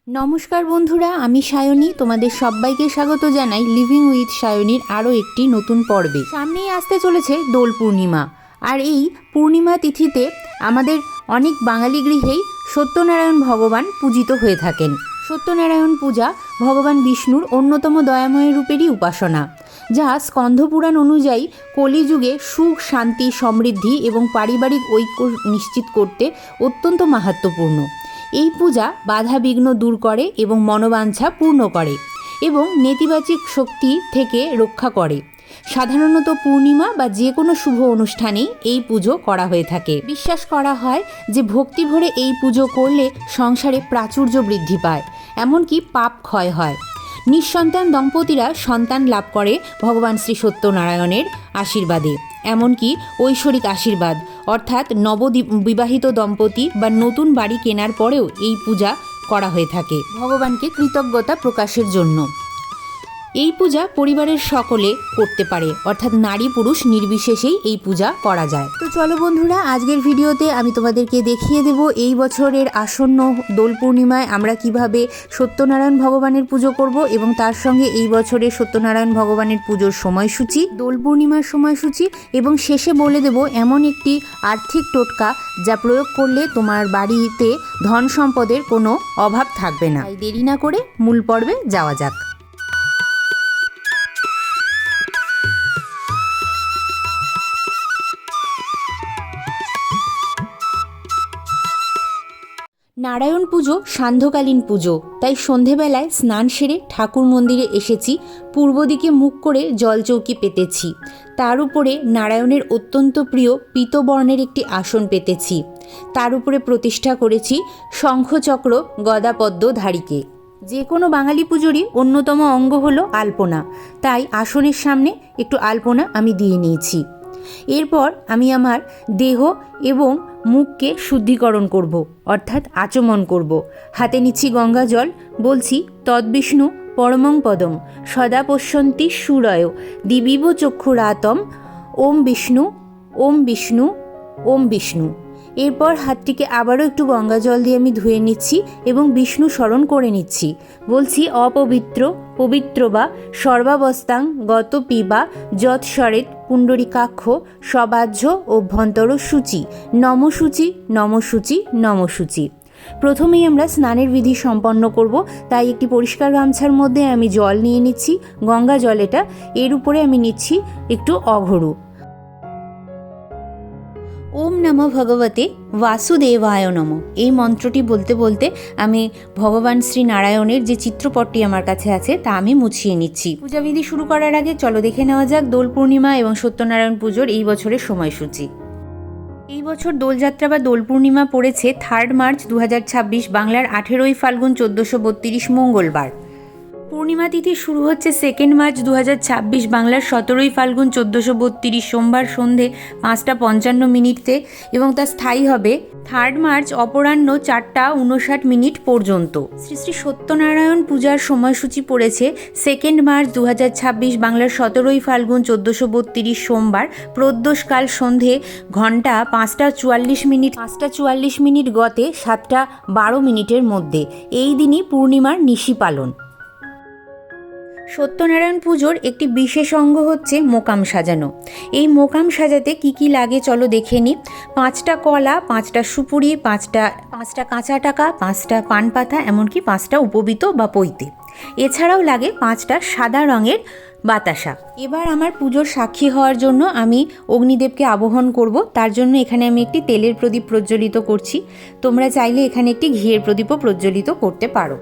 নমস্কার বন্ধুরা, আমি সায়নী। তোমাদের সবাইকে স্বাগত জানাই লিভিং উইথ সায়নীর আরও একটি নতুন পর্বে। সামনেই আসতে চলেছে দোল পূর্ণিমা, আর এই পূর্ণিমা তিথিতে আমাদের অনেক বাঙালি গৃহেই সত্যনারায়ণ ভগবান পূজিত হয়ে থাকেন। সত্যনারায়ণ পূজা ভগবান বিষ্ণুর অন্যতম দয়াময় রূপেরই উপাসনা, যা স্কন্ধপুরাণ অনুযায়ী কলিযুগে সুখ, শান্তি, সমৃদ্ধি এবং পারিবারিক ঐক্য নিশ্চিত করতে অত্যন্ত মাহাত্ম্যপূর্ণ। এই পূজা বাধা বিঘ্ন দূর করে এবং মনোবাঞ্ছা পূর্ণ করে এবং নেতিবাচক শক্তি থেকে রক্ষা করে। সাধারণত পূর্ণিমা বা যে কোনো শুভ অনুষ্ঠানেই এই পুজো করা হয়ে থাকে। বিশ্বাস করা হয় যে ভক্তি ভরে এই পুজো করলে সংসারে প্রাচুর্য বৃদ্ধি পায়, এমনকি পাপ ক্ষয় হয়। নিঃসন্তান দম্পতিরা সন্তান লাভ করে ভগবান শ্রী সত্যনারায়ণের আশীর্বাদে, এমনকি ঐশ্বরিক আশীর্বাদ, অর্থাৎ নববিবাহিত দম্পতি বা নতুন বাড়ি কেনার পরেও এই পূজা করা হয়ে থাকে ভগবানকে কৃতজ্ঞতা প্রকাশের জন্য। এই পূজা পরিবারের সকলে করতে পারে, অর্থাৎ নারী পুরুষ নির্বিশেষেই এই পূজা করা যায়। তো চলো বন্ধুরা, আজকের ভিডিওতে আমি তোমাদেরকে দেখিয়ে দেব এই বছরের আসন্ন দোল পূর্ণিমায় আমরা কিভাবে সত্যনারায়ণ ভগবানের পুজো করব এবং তার সঙ্গে এই বছরের সত্যনারায়ণ ভগবানের পুজোর সময়সূচি, দোল পূর্ণিমার সময়সূচি, এবং শেষে বলে দেব এমন একটি আর্থিক টোটকা যা প্রয়োগ করলে তোমার বাড়িতে ধন সম্পদের কোনো অভাব থাকবে না। তাই দেরি না করে মূল পর্বে যাওয়া যাক। নারায়ণ পুজো সান্ধ্যকালীন পুজো, তাই সন্ধেবেলায় স্নান সেরে ঠাকুর মন্দিরে এসেছি। পূর্ব দিকে মুখ করে জলচৌকি পেতেছি, তার উপরে নারায়ণের অত্যন্ত প্রিয় পীতবর্ণের একটি আসন পেতেছি। তার উপরে প্রতিষ্ঠা করেছি শঙ্খচক্র গদাপদ্মধারীকে। যে কোনো বাঙালি পুজোরই অন্যতম অঙ্গ হলো আলপনা, তাই আসনের সামনে একটু আলপনা আমি দিয়ে নিয়েছি। এরপর আমি আমার দেহ এবং মুখকে শুদ্ধিকরণ করব, অর্থাৎ আচমন করব। হাতে নিচ্ছি গঙ্গা জল, বলছি তদ্বিষ্ণু পরমং পদম সদা পশ্যন্তি সুরয় দিবিব চক্ষুরাতম ওম বিষ্ণু ওম বিষ্ণু ওম বিষ্ণু। এরপর হাতটিকে আবারও একটু গঙ্গা জল দিয়ে আমি ধুয়ে নিচ্ছি এবং বিষ্ণু স্মরণ করে নিচ্ছি। বলছি অপবিত্র পবিত্র বা সর্বাবস্থাং গত পিবা যৎসরেত পুণ্ডরিকাক্ষ সবাহ্য অভ্যন্তর সূচি নমসূচি নমসূচি নমসূচি। প্রথমেই আমরা স্নানের বিধি সম্পন্ন করব, তাই একটি পরিষ্কার গামছার মধ্যে আমি জল নিয়ে নিচ্ছি, গঙ্গা জল এটা। এর উপরে আমি নিচ্ছি একটু অঘরু। ওম নমঃ ভগবতে বাসুদেবায় নমঃ, এই মন্ত্রটি বলতে বলতে আমি ভগবান শ্রী নারায়ণের যে চিত্রপটটি আমার কাছে আছে তা আমি মুছিয়ে নিচ্ছি। পূজাবিধি শুরু করার আগে চলো দেখে নেওয়া যাক দোল পূর্ণিমা এবং সত্যনারায়ণ পুজোর এই বছরের সময়সূচি। এই বছর দোলযাত্রা বা দোল পূর্ণিমা পড়েছে 3 মার্চ 2026, বাংলার 18 ফাল্গুন 1432 মঙ্গলবার। পূর্ণিমা তিথি শুরু হচ্ছে 2 মার্চ 2026, বাংলার 17 ফাল্গুন 1432 সোমবার সন্ধে 5:55 এবং তা স্থায়ী হবে 3 মার্চ অপরাহ্ন 4:59 পর্যন্ত। শ্রী শ্রী সত্যনারায়ণ পূজার সময়সূচি পড়েছে 2 মার্চ 2026, বাংলার 17 ফাল্গুন 1432 সোমবার, প্রদোষকাল সন্ধে ঘন্টা 5:44 গতে 7:12 মধ্যে। এই দিনই পূর্ণিমার নিশি পালন। সত্যনারায়ণ পুজোর একটি বিশেষ অঙ্গ হচ্ছে মোকাম সাজানো। এই মোকাম সাজাতে কি কি লাগে চলো দেখে নিই। 5টা কলা, 5টা সুপুরি, 5টা কাঁচা টাকা, 5টা পান পাতা, এমনকি 5টা উপবীত বা পৈতে। এছাড়াও লাগে 5টা সাদা রঙের বাতাসা। এবার আমার পুজোর সাক্ষী হওয়ার জন্য আমি অগ্নিদেবকে আবাহন করব। তার জন্য এখানে আমি একটি তেলের প্রদীপ প্রজ্বলিত করছি। তোমরা চাইলে এখানে একটি ঘিয়ের প্রদীপও প্রজ্বলিত করতে পারো।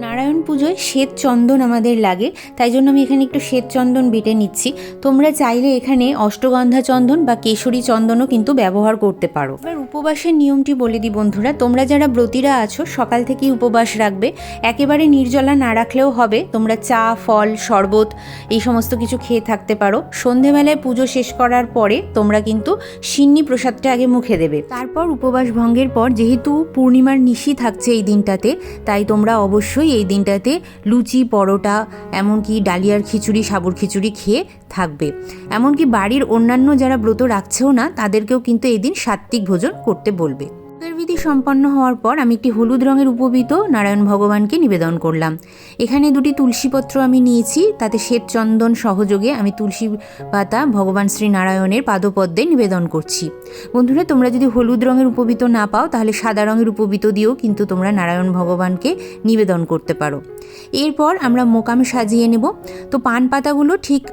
নারায়ণ পুজোয় শ্বেত চন্দন আমাদের লাগে, তাই জন্য আমি এখানে একটু শ্বেত চন্দন বেটে নিচ্ছি। তোমরা চাইলে এখানে অষ্টগন্ধা চন্দন বা কেশরী চন্দনও কিন্তু ব্যবহার করতে পারো। এবার উপবাসের নিয়মটি বলে দিই বন্ধুরা, তোমরা যারা ব্রতীরা আছো সকাল থেকেই উপবাস রাখবে। একেবারে নির্জলা না রাখলেও হবে, তোমরা চা, ফল, শরবত এই সমস্ত কিছু খেয়ে থাকতে পারো। সন্ধেবেলায় পুজো শেষ করার পরে তোমরা কিন্তু সিন্নি প্রসাদটা আগে মুখে দেবে। তারপর উপবাস ভঙ্গের পর যেহেতু পূর্ণিমার নিশি থাকছে এই দিনটাতে, তাই তোমরা অবশ্যই এই দিনটাতে লুচি, পরোটা, এমনকি ডালিয়ার খিচুড়ি, সাবুর খিচুড়ি খেয়ে থাকবে। এমনকি বাড়ির অন্যান্য যারা ব্রত রাখছেও না তাদেরকেও কিন্তু এই দিন সাত্ত্বিক ভোজন করতে বলবে। বিধি সম্পন্ন হওয়ার পর আমি একটি হলুদ রঙের উপবীত নারায়ণ ভগবানকে নিবেদন করলাম। এখানে 2টি তুলসীপত্র আমি নিয়েছি, তাতে শ্বেত চন্দন সহযোগে আমি তুলসী পাতা ভগবান শ্রী নারায়ণের পাদপদ্মে নিবেদন করছি। বন্ধুরা, তোমরা যদি হলুদ রঙের উপবীত না পাও তাহলে সাদা রঙের উপবীত দিয়েও কিন্তু তোমরা নারায়ণ ভগবানকে নিবেদন করতে পারো। এরপর আমরা মোকাম সাজিয়ে নেব। তো পান পাতাগুলো ঠিক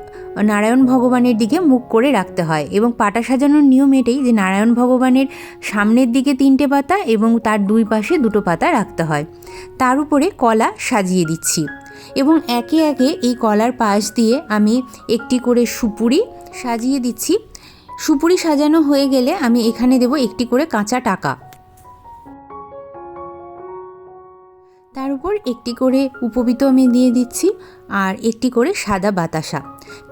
নারায়ণ ভগবানের দিকে মুখ করে রাখতে হয় এবং পাটা সাজানোর নিয়ম এটাই যে নারায়ণ ভগবানের সামনের দিকে 3টে পাতা এবং তার 2 পাশে 2টো পাতা রাখতে হয়। তার উপরে কলা সাজিয়ে দিচ্ছি এবং একে একে এই কলার পাশ দিয়ে আমি একটি করে সুপুরি সাজিয়ে দিচ্ছি। সুপুরি সাজানো হয়ে গেলে আমি এখানে দেব একটি করে কাঁচা টাকা, তার উপর একটি করে উপবীত আমি দিয়ে দিচ্ছি আর একটি করে সাদা বাতাসা।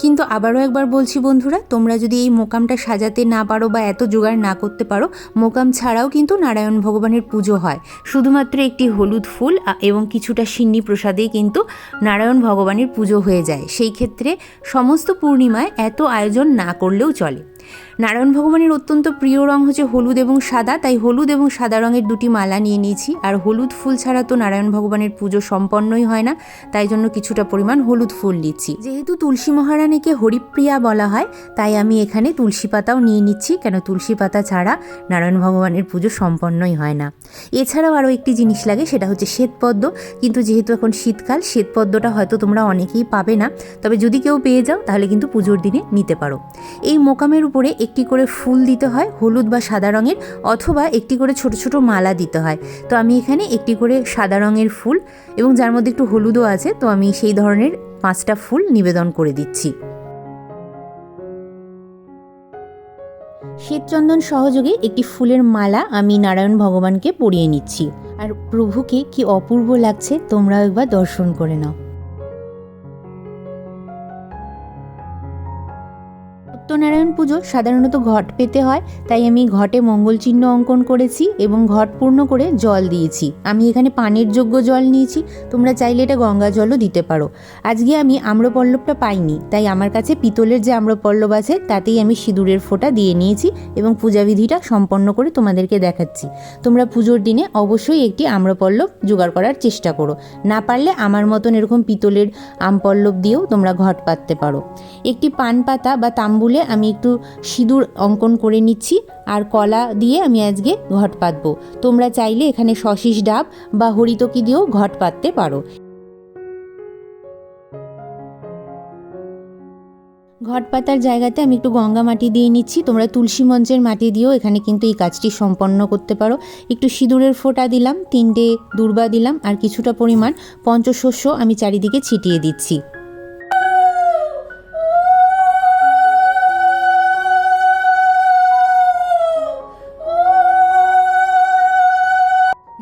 কিন্তু আবারও একবার বলছি বন্ধুরা, তোমরা যদি এই মোকামটা সাজাতে না পারো বা এত জোগাড় না করতে পারো, মোকাম ছাড়াও কিন্তু নারায়ণ ভগবানের পুজো হয়। শুধুমাত্র একটি হলুদ ফুল এবং কিছুটা সিন্নি প্রসাদেই কিন্তু নারায়ণ ভগবানের পুজো হয়ে যায়। সেই ক্ষেত্রে সমস্ত পূর্ণিমায় এত আয়োজন না করলেও চলে। নারায়ণ ভগবানের অত্যন্ত প্রিয় রং হচ্ছে হলুদ এবং সাদা, তাই হলুদ এবং সাদা রঙের 2টি মালা নিয়ে নিয়েছি। আর হলুদ ফুল ছাড়া তো নারায়ণ ভগবানের পুজো সম্পন্নই হয় না, তাই জন্য কিছুটা পরিমাণ হলুদ ফুল নিচ্ছি। যেহেতু তুলসী মহারানীকে হরিপ্রিয়া বলা হয়, তাই আমি এখানে তুলসী পাতাও নিয়ে নিচ্ছি, কেন তুলসী পাতা ছাড়া নারায়ণ ভগবানের পুজো সম্পন্নই হয় না। এছাড়াও আরও একটি জিনিস লাগে, সেটা হচ্ছে শ্বেতপদ্ম। কিন্তু যেহেতু এখন শীতকাল, শ্বেতপদ্মটা হয়তো তোমরা অনেকেই পাবে না, তবে যদি কেউ পেয়ে যাও তাহলে কিন্তু পুজোর দিনে নিতে পারো। এই মোকামের উপরে একটি করে ফুল দিতে হয়, হলুদ বা সাদা রঙের, অথবা একটি করে ছোট ছোট মালা দিতে হয়। তো আমি এখানে একটি করে সাদা রঙের ফুল এবং যার মধ্যে একটু হলুদও আছে, তো আমি সেই ধরনের 5টা ফুল নিবেদন করে দিচ্ছি। শ্বেতচন্দন সহযোগে একটি ফুলের মালা আমি নারায়ণ ভগবানকে পরিয়ে নিচ্ছি। আর প্রভুকে কি অপূর্ব লাগছে তোমরা একবার দর্শন করে নাও। সত্যনারায়ণ পুজো সাধারণত ঘট পেতে হয়, তাই আমি ঘটে মঙ্গল চিহ্ন অঙ্কন করেছি এবং ঘট পূর্ণ করে জল দিয়েছি। আমি এখানে পানের যোগ্য জল নিয়েছি, তোমরা চাইলে এটা গঙ্গা জলও দিতে পারো। আজকে আমি আম্রপল্লবটা পাইনি, তাই আমার কাছে পিতলের যে আম্রপল্লব আছে তাতেই আমি সিঁদুরের ফোঁটা দিয়ে নিয়েছি এবং পূজাবিধিটা সম্পন্ন করে তোমাদেরকে দেখাচ্ছি। তোমরা পুজোর দিনে অবশ্যই একটি আম্রপল্লব জোগাড় করার চেষ্টা করো, না পারলে আমার মতন এরকম পিতলের আমপল্লব দিয়েও তোমরা ঘট পাততে পারো। একটি পান পাতা বা তাম্বুলে আমি একটু সিঁদুর অঙ্কন করে নিচ্ছি আর কলা দিয়ে আমি আজকে ঘট পাতবো। তোমরা চাইলে এখানে শশিস ডাব বা হরিতকি দিয়েও ঘট পাততে পারো। ঘট পাতার জায়গাতে আমি একটু গঙ্গা মাটি দিয়ে নিচ্ছি, তোমরা তুলসী মঞ্চের মাটি দিয়েও এখানে কিন্তু এই কাজটি সম্পন্ন করতে পারো। একটু সিঁদুরের ফোঁটা দিলাম, 3টে দূর্বা দিলাম আর কিছুটা পরিমাণ পঞ্চশস্য আমি চারিদিকে ছিটিয়ে দিচ্ছি।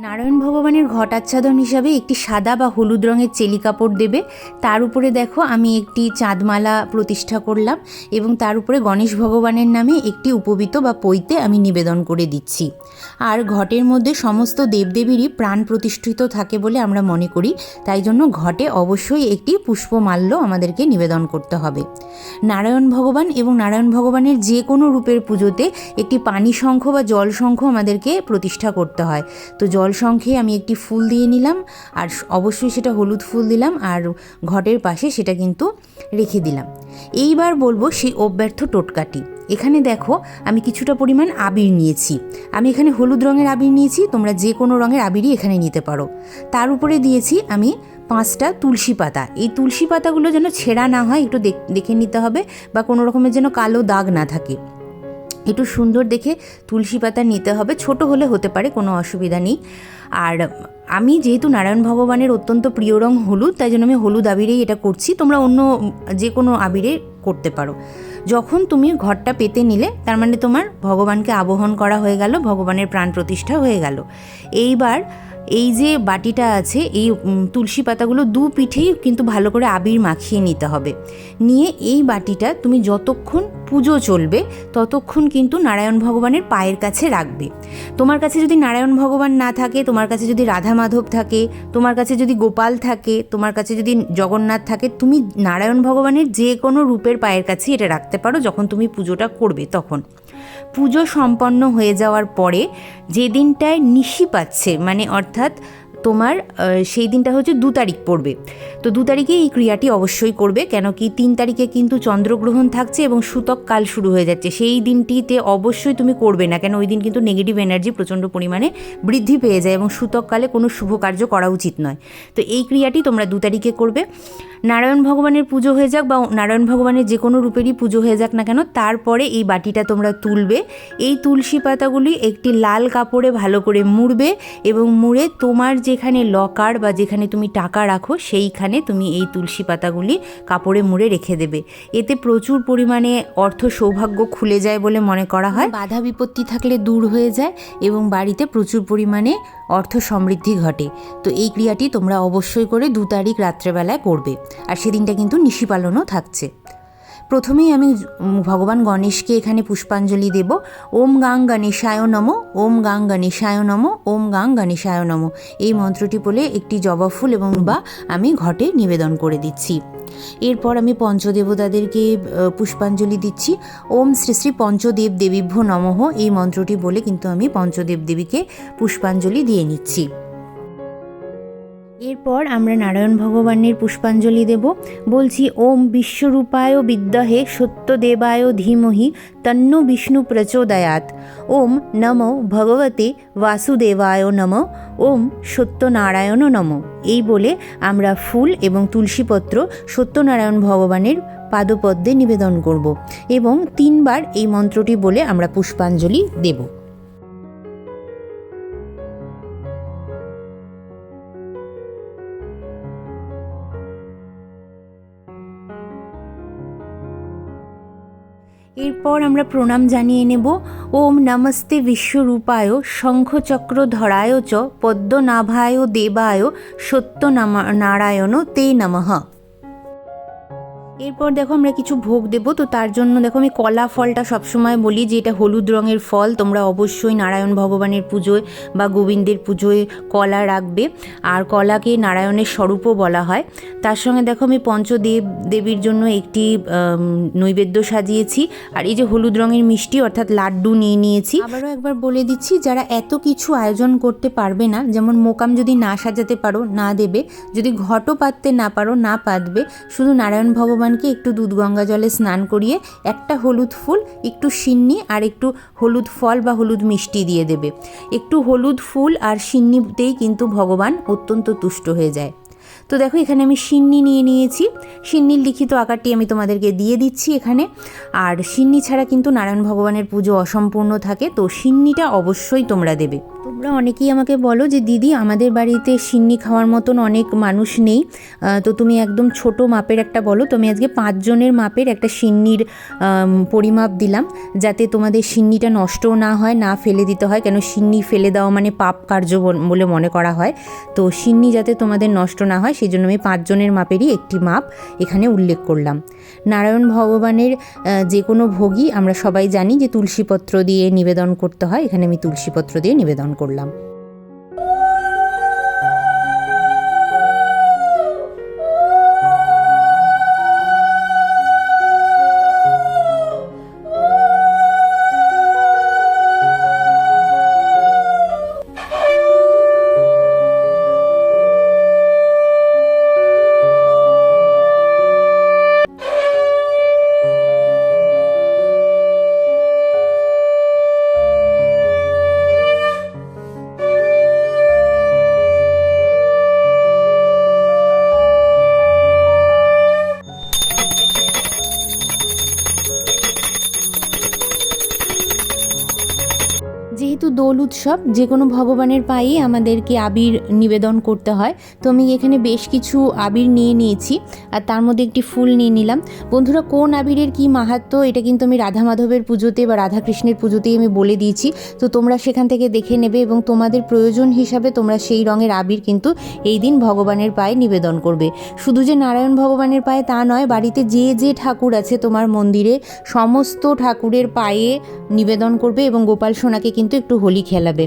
নারায়ণ ভগবানের ঘট আচ্ছাদন হিসাবে একটি সাদা বা হলুদ রঙের চেলি কাপড় দেবে। তার উপরে দেখো আমি একটি চাঁদমালা প্রতিষ্ঠা করলাম এবং তার উপরে গণেশ ভগবানের নামে একটি উপবীত বা পৈতে আমি নিবেদন করে দিচ্ছি। আর ঘটের মধ্যে সমস্ত দেবদেবীরই প্রাণ প্রতিষ্ঠিত থাকে বলে আমরা মনে করি, তাই জন্য ঘটে অবশ্যই একটি পুষ্পমাল্য আমাদেরকে নিবেদন করতে হবে। নারায়ণ ভগবান এবং নারায়ণ ভগবানের যে কোনো রূপের পুজোতে একটি পানি শঙ্খ বা জল শঙ্খ আমাদেরকে প্রতিষ্ঠা করতে হয়। তো জল শঙ্খে আমি একটি ফুল দিয়ে নিলাম আর অবশ্যই সেটা হলুদ ফুল দিলাম আর ঘটের পাশে সেটা কিন্তু রেখে দিলাম। এইবার বলবো সেই অব্যর্থ টোটকাটি। এখানে দেখো আমি কিছুটা পরিমাণ আবির নিয়েছি, আমি এখানে হলুদ রঙের আবির নিয়েছি, তোমরা যে কোনো রঙের আবিরই এখানে নিতে পারো। তার উপরে দিয়েছি আমি 5টা তুলসী পাতা। এই তুলসী পাতাগুলো যেন ছেঁড়া না হয় একটু দেখে নিতে হবে, বা কোনো রকমের যেন কালো দাগ না থাকে। একটু সুন্দর দেখে তুলসী পাতা নিতে হবে, ছোট হলে হতে পারে, কোনো অসুবিধা নেই। আর আমি যেহেতু নারায়ণ ভগবানের অত্যন্ত প্রিয় রং হলুদ, তাই জন্য আমি হলুদ আবিরেই এটা করছি, তোমরা অন্য যে কোনো আবিরে করতে পারো। যখন তুমি ঘরটা পেতে নিলে তার মানে তোমার ভগবানকে আবাহন করা হয়ে গেল, ভগবানের প্রাণ প্রতিষ্ঠা হয়ে গেল। এইবার এই যে বাটিটা আছে এই তুলসী পাতাগুলো দু পিঠেই কিন্তু ভালো করে আবির মাখিয়ে নিতে হবে। নিয়ে এই বাটিটা তুমি যতক্ষণ পুজো চলবে ততক্ষণ কিন্তু নারায়ণ ভগবানের পায়ের কাছে রাখবে। তোমার কাছে যদি নারায়ণ ভগবান না থাকে, তোমার কাছে যদি রাধা মাধব থাকে, তোমার কাছে যদি গোপাল থাকে, তোমার কাছে যদি জগন্নাথ থাকে, তুমি নারায়ণ ভগবানের যে কোনো রূপের পায়ের কাছে এটা রাখতে পারো যখন তুমি পুজোটা করবে। তখন পুজো সম্পন্ন হয়ে যাওয়ার পরে যে দিনটায় নিশি পাচ্ছে, মানে অর্থাৎ তোমার সেই দিনটা হচ্ছে 2 তারিখ পড়বে, তো 2 তারিখে এই ক্রিয়াটি অবশ্যই করবে। কেন কি 3 তারিখে কিন্তু চন্দ্রগ্রহণ থাকছে এবং সূতক কাল শুরু হয়ে যাচ্ছে, সেই দিনটিতে অবশ্যই তুমি করবে না, কেন ওই দিন কিন্তু নেগেটিভ এনার্জি প্রচণ্ড পরিমাণে বৃদ্ধি পেয়ে যায় এবং সূতক কালে কোনো শুভ কার্য করা উচিত নয়। তো এই ক্রিয়াটি তোমরা 2 তারিখে করবে। নারায়ণ ভগবানের পুজো হয়ে যাক বা নারায়ণ ভগবানের যে কোনো রূপেরই পুজো হয়ে যাক না কেন, তারপরে এই বাটিটা তোমরা তুলবে। এই তুলসী পাতাগুলি একটি লাল কাপড়ে ভালো করে মুড়বে এবং মুড়ে তোমার যেখানে লকার বা যেখানে তুমি টাকা রাখো সেইখানে তুমি এই তুলসী পাতাগুলি কাপড়ে মুড়ে রেখে দেবে। এতে প্রচুর পরিমাণে অর্থ সৌভাগ্য খুলে যায় বলে মনে করা হয়। বাধা বিপত্তি থাকলে দূর হয়ে যায় এবং বাড়িতে প্রচুর পরিমাণে অর্থ সমৃদ্ধি ঘটে। তো এই ক্রিয়াটি তোমরা অবশ্যই করে 2 তারিখ রাত্রেবেলায় করবে, আর সেদিনটা কিন্তু নিশি পালনও থাকছে। প্রথমেই আমি ভগবান গণেশকে এখানে পুষ্পাঞ্জলি দেব। ওম গাং গণেশায় নমঃ, ওম গাং গণেশায় নমঃ, ওম গাং গণেশায় নমঃ, এই মন্ত্রটি বলে একটি জবা ফুল এবং বা আমি ঘটে নিবেদন করে দিচ্ছি। এরপর আমি পঞ্চদেবতাদেরকে পুষ্পাঞ্জলি দিচ্ছি। ওম শ্রী শ্রী পঞ্চদেব দেবীভ্যো নমঃ, এই মন্ত্রটি বলে কিন্তু আমি পঞ্চদেব দেবীকে পুষ্পাঞ্জলি দিয়ে নিচ্ছি। এরপর আমরা নারায়ণ ভগবানের পুষ্পাঞ্জলি দেব। বলছি ওম বিশ্বরূপায় বিদ্মহে সত্যদেবায় ধীমহি তন্নো বিষ্ণু প্রচোদয়াৎ। ওম নমো ভগবতে বাসুদেবায় নমঃ, ওম সত্যনারায়ণ নমঃ, এই বলে আমরা ফুল এবং তুলসীপত্র সত্যনারায়ণ ভগবানের পাদপদ্মে নিবেদন করব এবং 3 বার এই মন্ত্রটি বলে আমরা পুষ্পাঞ্জলি দেব। এরপর আমরা প্রণাম জানিয়ে নেব। ওম নমস্তে বিশ্বরূপায় শঙ্খচক্রধরায় চ পদ্মনাভায় দেবায় সত্যনারায়ণ তে নমঃ। এরপর দেখো আমরা কিছু ভোগ দেব। তো তার জন্য দেখো আমি কলা ফলটা সবসময় বলি যে এটা হলুদ রঙের ফল, তোমরা অবশ্যই নারায়ণ ভগবানের পুজোয় বা গোবিন্দের পুজোয় কলা রাখবে, আর কলাকে নারায়ণের স্বরূপও বলা হয়। তার সঙ্গে দেখো আমি দেবীর জন্য একটি নৈবেদ্য সাজিয়েছি, আর এই যে হলুদ রঙের মিষ্টি অর্থাৎ লাড্ডু নিয়ে নিয়েছি। আবারও একবার বলে দিচ্ছি, যারা এত কিছু আয়োজন করতে পারবে না, যেমন মোকাম যদি না সাজাতে পারো না দেবে, যদি ঘটও পাততে না পারো না পাতবে, শুধু নারায়ণ ভগবানকে একটু দুধ গঙ্গা জলে স্নান করিয়ে একটা হলুদ ফুল, একটু সিন্নি আর একটু হলুদ ফল বা হলুদ মিষ্টি দিয়ে দেবে। একটু হলুদ ফুল আর সিন্নিতেই কিন্তু ভগবান অত্যন্ত তুষ্ট হয়ে যায়। তো দেখো এখানে আমি সিন্নি নিয়ে নিয়েছি, সিন্নির লিখিত আকারটি আমি তোমাদেরকে দিয়ে দিচ্ছি এখানে। আর সিন্নি ছাড়া কিন্তু নারায়ণ ভগবানের পুজো অসম্পূর্ণ থাকে, তো সিন্নিটা অবশ্যই তোমরা দেবে। তোমরা অনেকেই আমাকে বলো যে দিদি আমাদের বাড়িতে সিন্নি খাওয়ার মতন অনেক মানুষ নেই, তো তুমি একদম ছোট মাপের একটা বলো। তো আমি আজকে 5 জনের মাপের একটা সিন্নির পরিমাপ দিলাম, যাতে তোমাদের সিন্নিটা নষ্টও না হয়, না ফেলে দিতে হয়, কেন সিন্নি ফেলে দেওয়া মানে পাপ কার্য বলে মনে করা হয়। তো সিন্নি যাতে তোমাদের নষ্ট না হয় সেই জন্য আমি 5 জনের মাপেরই একটি মাপ এখানে উল্লেখ করলাম। নারায়ণ ভগবানের যে কোনো ভোগই আমরা সবাই জানি যে তুলসীপত্র দিয়ে নিবেদন করতে হয়, এখানে আমি তুলসীপত্র দিয়ে নিবেদন করলাম। যেহেতু দোল উৎসব, যে কোনো ভগবানের পায়েই আমাদেরকে আবির নিবেদন করতে হয়, তো আমি এখানে বেশ কিছু আবির নিয়ে নিয়েছি। আর তার মধ্যে একটি ফুল নিয়ে নিলাম। বন্ধুরা, কোন আবিরের কী মাহাত্ম্য এটা কিন্তু আমি রাধা মাধবের পুজোতে বা রাধাকৃষ্ণের পুজোতেই আমি বলে দিয়েছি, তো তোমরা সেখান থেকে দেখে নেবে এবং তোমাদের প্রয়োজন হিসাবে তোমরা সেই রঙের আবির কিন্তু এই দিন ভগবানের পায়ে নিবেদন করবে। শুধু যে নারায়ণ ভগবানের পায়ে তা নয়, বাড়িতে যে যে ঠাকুর আছে তোমার মন্দিরে সমস্ত ঠাকুরের পায়ে নিবেদন করবে এবং গোপাল সোনাকে কিন্তু একটু হোলি খেলাবে।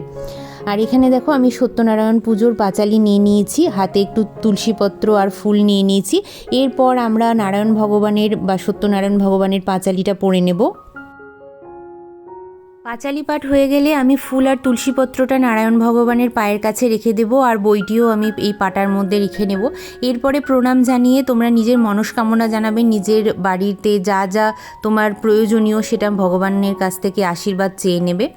আর এখানে দেখো আমি সত্যনারায়ণ পুজোর পাঁচালি নিয়ে নিয়েছি, হাতে একটু তুলসীপত্র আর ফুল নিয়ে নিয়েছি। এরপর আমরা নারায়ণ ভগবানের বা সত্যনারায়ণ ভগবানের পাঁচালিটা পড়ে নেব। পাঁচালি পাঠ হয়ে গেলে আমি ফুল আর তুলসীপত্রটা নারায়ণ ভগবানের পায়ের কাছে রেখে দেব, আর বইটিও আমি এই পাটার মধ্যে রেখে নেব। এরপরে প্রণাম জানিয়ে তোমরা নিজের মনস্কামনা জানাবে, নিজের বাড়িতে যা যা তোমার প্রয়োজনীয় সেটা ভগবানের কাছ থেকে আশীর্বাদ চেয়ে নেবে।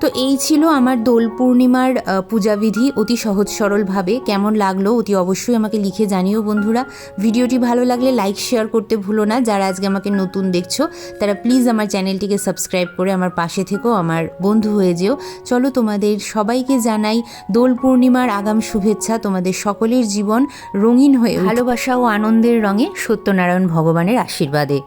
তো এই ছিল আমার দোল পূর্ণিমার পূজাবিধি অতি সহজ সরলভাবে। কেমন লাগলো অতি অবশ্যই আমাকে লিখে জানিও বন্ধুরা। ভিডিওটি ভালো লাগলে লাইক শেয়ার করতে ভুলো না। যারা আজকে আমাকে নতুন দেখছো তারা প্লিজ আমার চ্যানেলটিকে সাবস্ক্রাইব করে আমার পাশে থেকেও আমার বন্ধু হয়ে যেও। চলো তোমাদের সবাইকে জানাই দোল পূর্ণিমার আগাম শুভেচ্ছা। তোমাদের সকলের জীবন রঙিন হয়ে ভালোবাসা ও আনন্দের রঙে সত্যনারায়ণ ভগবানের আশীর্বাদে।